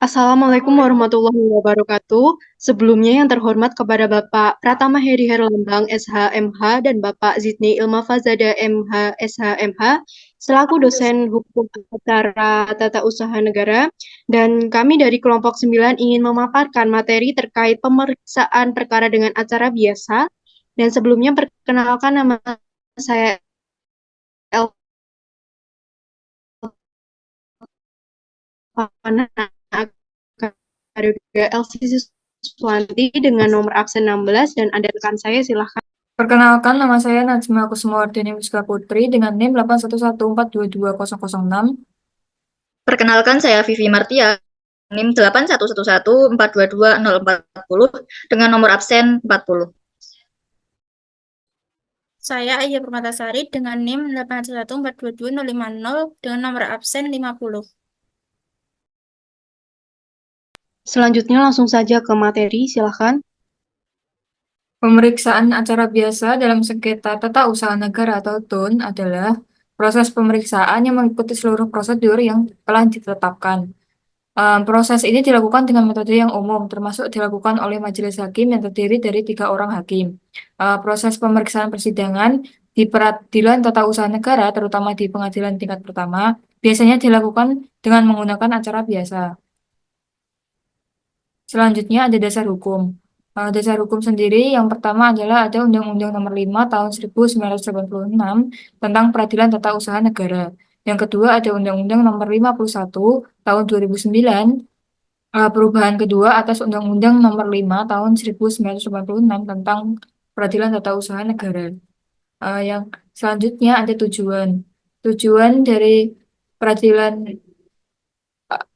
Assalamualaikum warahmatullahi wabarakatuh. Sebelumnya yang terhormat kepada Bapak Pratama Heri Herlambang SHMH dan Bapak Zidni Ilma Fazada MH SHMH selaku dosen hukum acara tata usaha negara dan kami dari kelompok 9 ingin memaparkan materi terkait pemeriksaan perkara dengan acara biasa dan sebelumnya perkenalkan nama saya Elvana Agaruda LCC Suwanti dengan nomor absen 16 dan ada rekan saya silahkan. Perkenalkan, nama saya Najma Kusumawardini Wiska Putri dengan NIM 81114220006. Perkenalkan saya Vivi Martia, NIM 8111422040 dengan nomor absen 40. Saya Ayah Permatasari dengan NIM 811422050 dengan nomor absen 50. Selanjutnya langsung saja ke materi, silahkan. Pemeriksaan acara biasa dalam sengketa tata usaha negara atau TUN adalah proses pemeriksaan yang mengikuti seluruh prosedur yang telah ditetapkan. Proses ini dilakukan dengan metode yang umum, termasuk dilakukan oleh majelis hakim yang terdiri dari 3 orang hakim. Proses pemeriksaan persidangan di peradilan tata usaha negara, terutama di pengadilan tingkat pertama, biasanya dilakukan dengan menggunakan acara biasa. Selanjutnya ada dasar hukum. Dasar hukum sendiri yang pertama adalah ada Undang-Undang Nomor 5 Tahun 1986 tentang Peradilan Tata Usaha Negara. Yang kedua ada Undang-Undang Nomor 51 Tahun 2009, perubahan kedua atas Undang-Undang Nomor 5 Tahun 1986 tentang Peradilan Tata Usaha Negara. Yang selanjutnya ada tujuan. Tujuan dari peradilan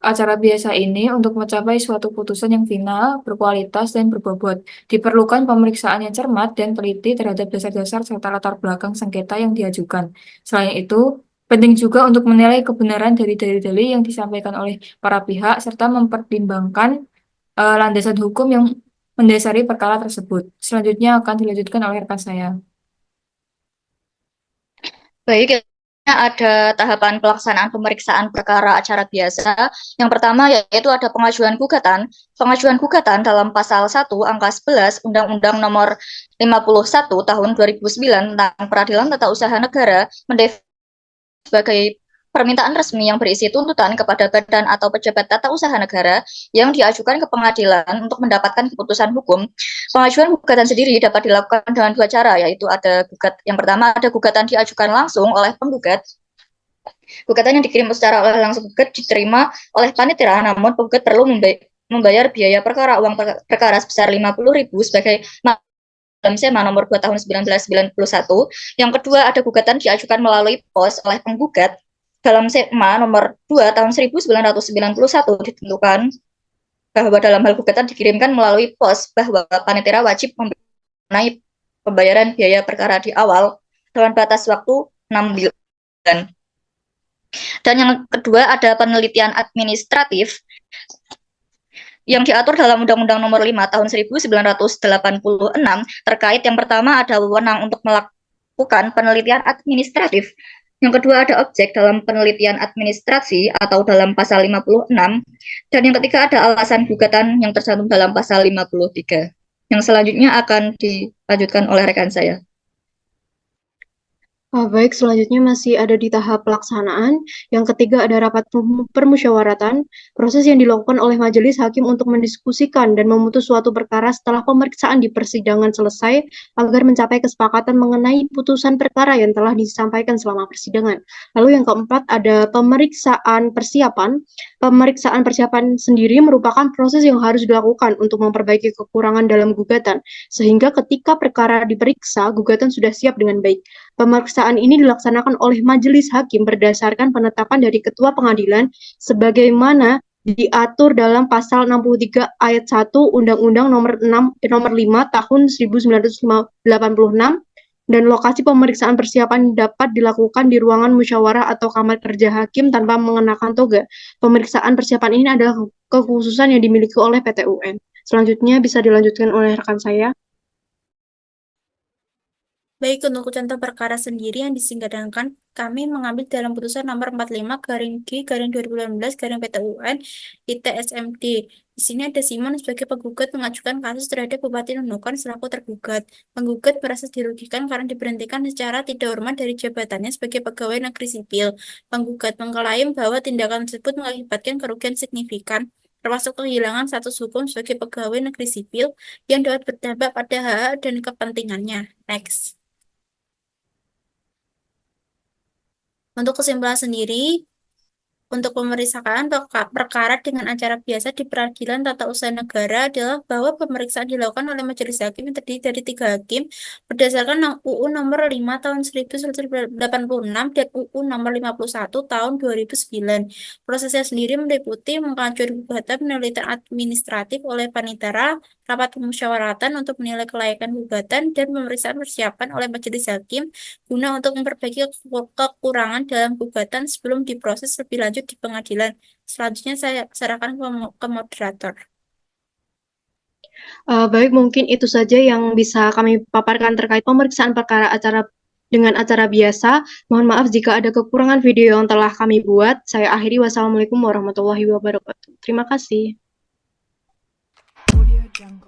acara biasa ini untuk mencapai suatu putusan yang final, berkualitas, dan berbobot. Diperlukan pemeriksaan yang cermat dan teliti terhadap dasar-dasar serta latar belakang sengketa yang diajukan. Selain itu, penting juga untuk menilai kebenaran dari dalil-dalil yang disampaikan oleh para pihak serta mempertimbangkan landasan hukum yang mendasari perkara tersebut. Selanjutnya akan dilanjutkan oleh rekan saya. Baik, ada tahapan pelaksanaan pemeriksaan perkara acara biasa. Yang pertama yaitu ada pengajuan gugatan. Pengajuan gugatan dalam pasal 1 angka 11 Undang-Undang Nomor 51 Tahun 2009 tentang Peradilan Tata Usaha Negara sebagai permintaan resmi yang berisi tuntutan kepada badan atau pejabat tata usaha negara yang diajukan ke pengadilan untuk mendapatkan keputusan hukum. Pengajuan gugatan sendiri dapat dilakukan dengan 2 cara, yaitu yang pertama ada gugatan diajukan langsung oleh penggugat. Gugatan yang dikirim secara oleh langsung penggugat diterima oleh panitera, namun penggugat perlu membayar biaya perkara uang perkara sebesar 50.000 sebagai dalam SEMA nomor 2 tahun 1991. Yang kedua ada gugatan diajukan melalui pos oleh penggugat. Dalam SEMA nomor 2 tahun 1991 ditentukan bahwa dalam hal gugatan dikirimkan melalui pos bahwa panitera wajib membayar pembayaran biaya perkara di awal dengan batas waktu 6 bulan. Dan yang kedua ada penelitian administratif yang diatur dalam Undang-Undang Nomor 5 Tahun 1986 terkait yang pertama ada wewenang untuk melakukan penelitian administratif. Yang kedua ada objek dalam penelitian administrasi atau dalam pasal 56. Dan yang ketiga ada alasan gugatan yang tercantum dalam pasal 53. Yang selanjutnya akan dilanjutkan oleh rekan saya. Baik, selanjutnya masih ada di tahap pelaksanaan. Yang ketiga ada rapat permusyawaratan, proses yang dilakukan oleh majelis hakim untuk mendiskusikan dan memutus suatu perkara setelah pemeriksaan di persidangan selesai agar mencapai kesepakatan mengenai putusan perkara yang telah disampaikan selama persidangan. Lalu yang keempat ada pemeriksaan persiapan. Pemeriksaan persiapan sendiri merupakan proses yang harus dilakukan untuk memperbaiki kekurangan dalam gugatan, sehingga ketika perkara diperiksa, gugatan sudah siap dengan baik. Pemeriksaan ini dilaksanakan oleh majelis hakim berdasarkan penetapan dari ketua pengadilan sebagaimana diatur dalam pasal 63 ayat 1 Undang-Undang nomor 5 tahun 1986 dan lokasi pemeriksaan persiapan dapat dilakukan di ruangan musyawarah atau kamar kerja hakim tanpa mengenakan toga. Pemeriksaan persiapan ini adalah kekhususan yang dimiliki oleh PT UN. Selanjutnya bisa dilanjutkan oleh rekan saya. Baik, untuk contoh perkara sendiri yang disingkatkan, kami mengambil dalam putusan nomor 45/G/2018 PT-SMD. Di sini ada Simon sebagai penggugat mengajukan kasus terhadap Bupati Nunukan selaku tergugat. Penggugat merasa dirugikan karena diberhentikan secara tidak hormat dari jabatannya sebagai pegawai negeri sipil. Penggugat mengklaim bahwa tindakan tersebut mengakibatkan kerugian signifikan, termasuk kehilangan status hukum sebagai pegawai negeri sipil yang dapat berdampak pada hak dan kepentingannya. Next. Untuk kesimpulan sendiri, untuk pemeriksaan perkara dengan acara biasa di Peradilan Tata Usaha Negara adalah bahwa pemeriksaan dilakukan oleh majelis hakim yang terdiri dari 3 hakim berdasarkan UU nomor 5 tahun 1986 dan UU nomor 51 tahun 2009. Prosesnya sendiri meliputi pengajuan gugatan, penelitian administratif oleh panitera, rapat pemusyawaratan untuk menilai kelayakan gugatan, dan pemeriksaan persiapan oleh majelis hakim guna untuk memperbaiki kekurangan dalam gugatan sebelum diproses lebih lanjut di pengadilan. Selanjutnya saya serahkan ke moderator. Baik, mungkin itu saja yang bisa kami paparkan terkait pemeriksaan perkara dengan acara biasa. Mohon maaf jika ada kekurangan video yang telah kami buat. Saya akhiri. Wassalamualaikum warahmatullahi wabarakatuh. Terima kasih. Audio Jungle.